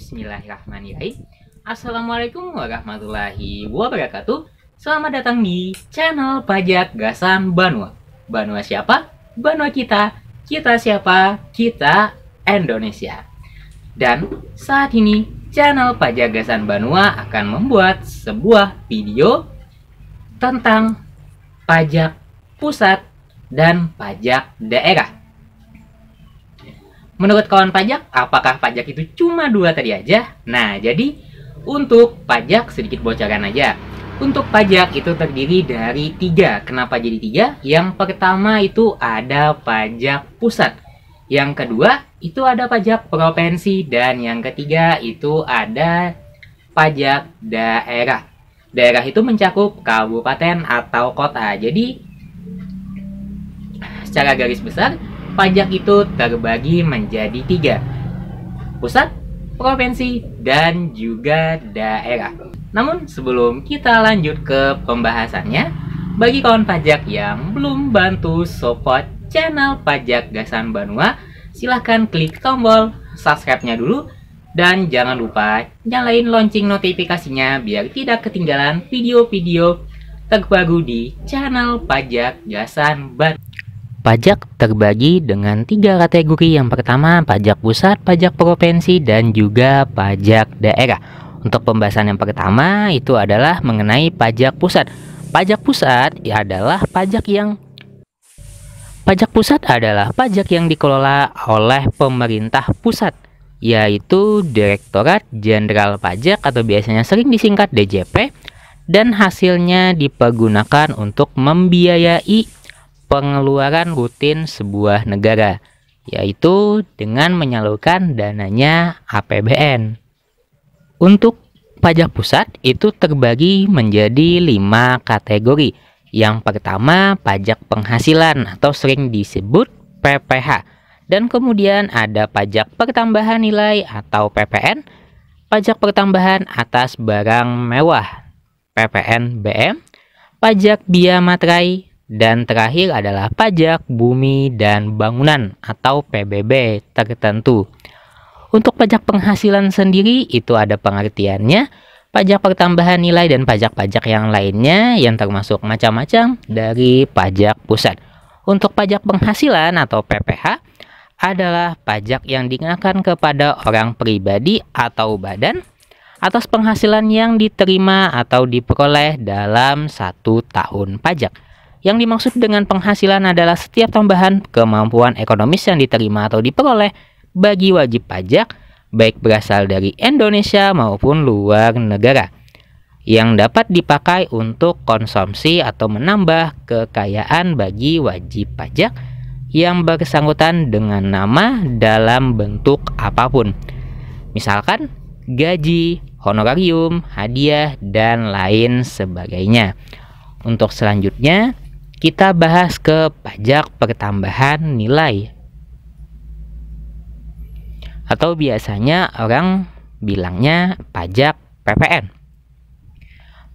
Bismillahirrahmanirrahim. Assalamualaikum warahmatullahi wabarakatuh. Selamat datang di channel Pajak Gasan Banua. Banua siapa? Banua kita. Kita siapa? Kita Indonesia. Dan saat ini channel Pajak Gasan Banua akan membuat sebuah video tentang pajak pusat dan pajak daerah. Menurut kawan pajak, apakah pajak itu cuma dua tadi aja? Nah, jadi untuk pajak sedikit bocoran aja. Untuk pajak itu terdiri dari tiga. Kenapa jadi tiga? Yang pertama itu ada pajak pusat. Yang kedua itu ada pajak provinsi. Dan yang ketiga itu ada pajak daerah. Daerah itu mencakup kabupaten atau kota. Jadi secara garis besar pajak itu terbagi menjadi tiga: pusat, provinsi, dan juga daerah. Namun sebelum kita lanjut ke pembahasannya, bagi kawan pajak yang belum bantu support channel Pajak Gasan Banua, silahkan klik tombol subscribe-nya dulu. Dan jangan lupa nyalain lonceng notifikasinya biar tidak ketinggalan video-video terbaru di channel Pajak Gasan Banua. Pajak terbagi dengan tiga kategori. Yang pertama pajak pusat, pajak provinsi, dan juga pajak daerah. Untuk pembahasan yang pertama itu adalah mengenai pajak pusat. Pajak pusat adalah pajak yang dikelola oleh pemerintah pusat, yaitu Direktorat Jenderal Pajak atau biasanya sering disingkat DJP, dan hasilnya dipergunakan untuk membiayai pengeluaran rutin sebuah negara, yaitu dengan menyalurkan dananya APBN. Untuk pajak pusat itu terbagi menjadi 5 kategori. Yang pertama pajak penghasilan atau sering disebut PPH. Dan kemudian ada pajak pertambahan nilai atau PPN, pajak pertambahan atas barang mewah PPNBM, pajak biaya materai, dan terakhir adalah pajak bumi dan bangunan atau PBB tertentu. Untuk pajak penghasilan sendiri itu ada pengertiannya, pajak pertambahan nilai dan pajak-pajak yang lainnya yang termasuk macam-macam dari pajak pusat. Untuk pajak penghasilan atau PPH adalah pajak yang dikenakan kepada orang pribadi atau badan atas penghasilan yang diterima atau diperoleh dalam 1 tahun pajak. Yang dimaksud dengan penghasilan adalah setiap tambahan kemampuan ekonomis yang diterima atau diperoleh bagi wajib pajak, baik berasal dari Indonesia maupun luar negara, yang dapat dipakai untuk konsumsi atau menambah kekayaan bagi wajib pajak yang bersangkutan dengan nama dalam bentuk apapun. Misalkan gaji, honorarium, hadiah, dan lain sebagainya. Untuk selanjutnya kita bahas ke pajak pertambahan nilai, atau biasanya orang bilangnya pajak PPN.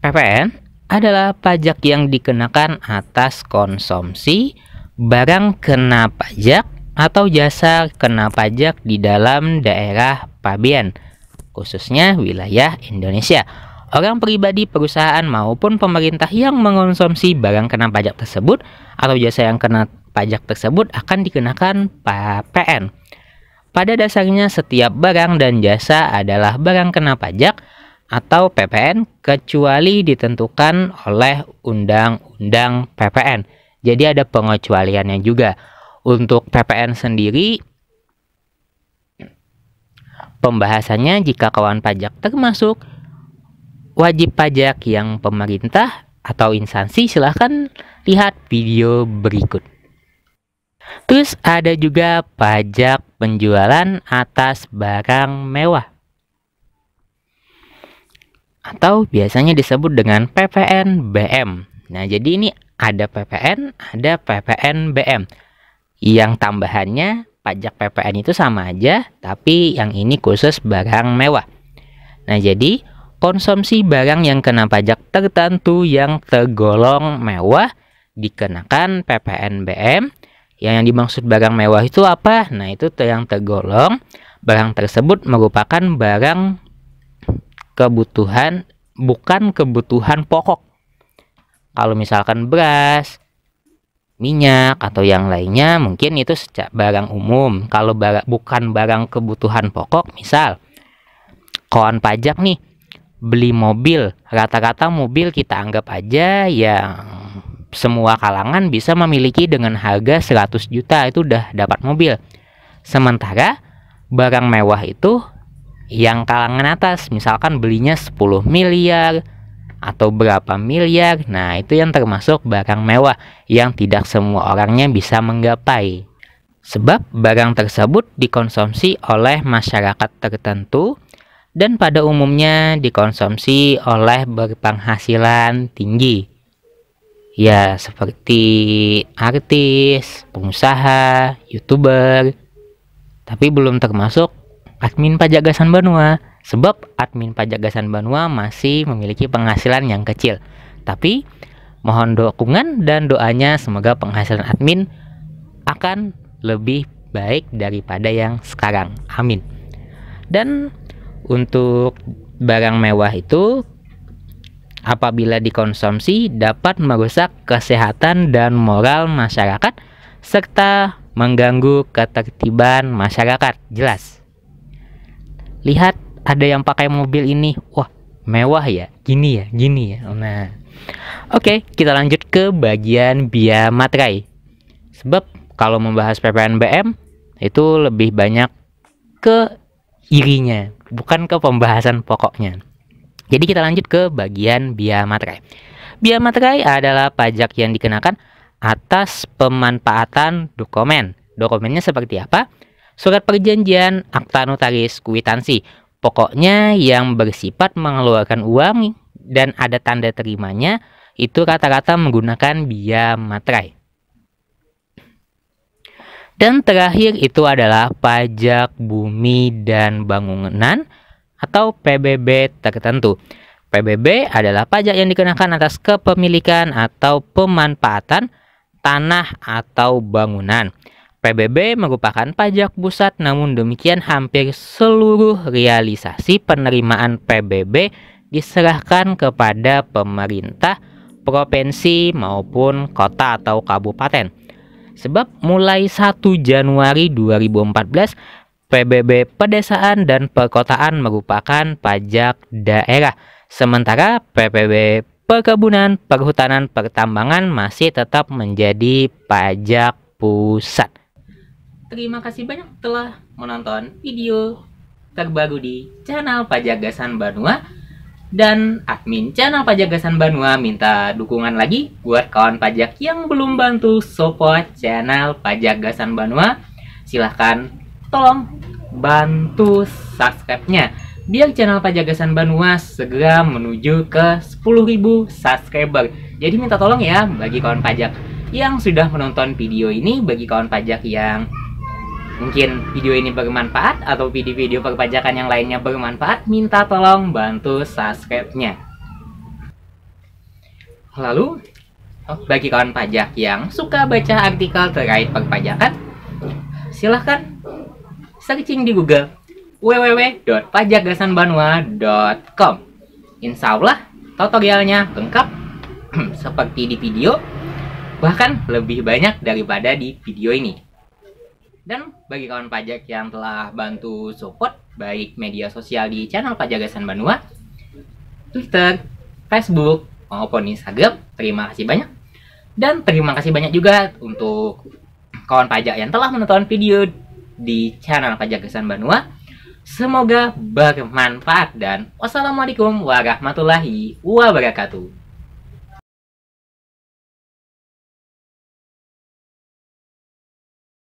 PPN adalah pajak yang dikenakan atas konsumsi barang kena pajak atau jasa kena pajak di dalam daerah pabean, khususnya wilayah Indonesia. Orang pribadi, perusahaan, maupun pemerintah yang mengonsumsi barang kena pajak tersebut atau jasa yang kena pajak tersebut akan dikenakan PPN. Pada dasarnya setiap barang dan jasa adalah barang kena pajak atau PPN kecuali ditentukan oleh Undang-Undang PPN. Jadi ada pengecualiannya juga. Untuk PPN sendiri pembahasannya jika kawan pajak termasuk wajib pajak yang pemerintah atau instansi, silahkan lihat video berikut. Terus ada juga pajak penjualan atas barang mewah atau biasanya disebut dengan PPNBM. Nah, jadi ini ada PPN, ada PPNBM. Yang tambahannya pajak PPN itu sama aja, tapi yang ini khusus barang mewah. Nah, jadi konsumsi barang yang kena pajak tertentu yang tergolong mewah dikenakan PPNBM. Yang dimaksud barang mewah itu apa? Nah, itu yang tergolong barang tersebut merupakan barang kebutuhan, bukan kebutuhan pokok. Kalau misalkan beras, minyak, atau yang lainnya mungkin itu barang umum. Kalau bukan barang kebutuhan pokok, misal kawan pajak nih beli mobil, rata-rata mobil kita anggap aja yang semua kalangan bisa memiliki dengan harga 100 juta itu udah dapat mobil. Sementara barang mewah itu yang kalangan atas, misalkan belinya 10 miliar atau berapa miliar. Nah, itu yang termasuk barang mewah yang tidak semua orangnya bisa menggapai. Sebab barang tersebut dikonsumsi oleh masyarakat tertentu dan pada umumnya dikonsumsi oleh berpenghasilan tinggi. Ya, seperti artis, pengusaha, YouTuber. Tapi belum termasuk admin pajak Gasan Banua. Sebab admin pajak Gasan Banua masih memiliki penghasilan yang kecil. Tapi mohon dukungan dan doanya semoga penghasilan admin akan lebih baik daripada yang sekarang. Amin. Dan untuk barang mewah itu apabila dikonsumsi dapat merusak kesehatan dan moral masyarakat serta mengganggu ketertiban masyarakat. Jelas. Lihat, ada yang pakai mobil ini, wah mewah ya, gini ya. Nah, oke, kita lanjut ke bagian biaya materai. Sebab kalau membahas PPNBM itu lebih banyak ke irinya, bukan ke pembahasan pokoknya. Jadi kita lanjut ke bagian biaya materai. Biaya materai adalah pajak yang dikenakan atas pemanfaatan dokumen. Dokumennya seperti apa? Surat perjanjian, akta notaris, kwitansi. Pokoknya yang bersifat mengeluarkan uang dan ada tanda terimanya itu rata-rata menggunakan biaya materai. Dan terakhir itu adalah pajak bumi dan bangunan atau PBB tertentu. PBB adalah pajak yang dikenakan atas kepemilikan atau pemanfaatan tanah atau bangunan. PBB merupakan pajak pusat, namun demikian hampir seluruh realisasi penerimaan PBB diserahkan kepada pemerintah provinsi maupun kota atau kabupaten. Sebab mulai 1 Januari 2014, PBB pedesaan dan perkotaan merupakan pajak daerah. Sementara PBB perkebunan, perhutanan, pertambangan masih tetap menjadi pajak pusat. Terima kasih banyak telah menonton video terbaru di channel Pajak Gasan Banua. Dan admin channel Pajak Gasan Banua minta dukungan lagi buat kawan pajak yang belum bantu support channel Pajak Gasan Banua. Silahkan tolong bantu subscribe-nya biar channel Pajak Gasan Banua segera menuju ke 10.000 subscriber. Jadi minta tolong ya bagi kawan pajak yang sudah menonton video ini, bagi kawan pajak yang mungkin video ini bermanfaat atau video-video perpajakan yang lainnya bermanfaat, minta tolong bantu subscribe-nya. Lalu, bagi kawan pajak yang suka baca artikel terkait perpajakan, silahkan searching di Google www.pajakgasanbanua.com. Insya Allah tutorialnya lengkap seperti di video, bahkan lebih banyak daripada di video ini. Dan bagi kawan pajak yang telah bantu support baik media sosial di channel Pajak Gasan Banua, Twitter, Facebook, maupun Instagram, terima kasih banyak. Dan terima kasih banyak juga untuk kawan pajak yang telah menonton video di channel Pajak Gasan Banua. Semoga bermanfaat dan wassalamualaikum warahmatullahi wabarakatuh.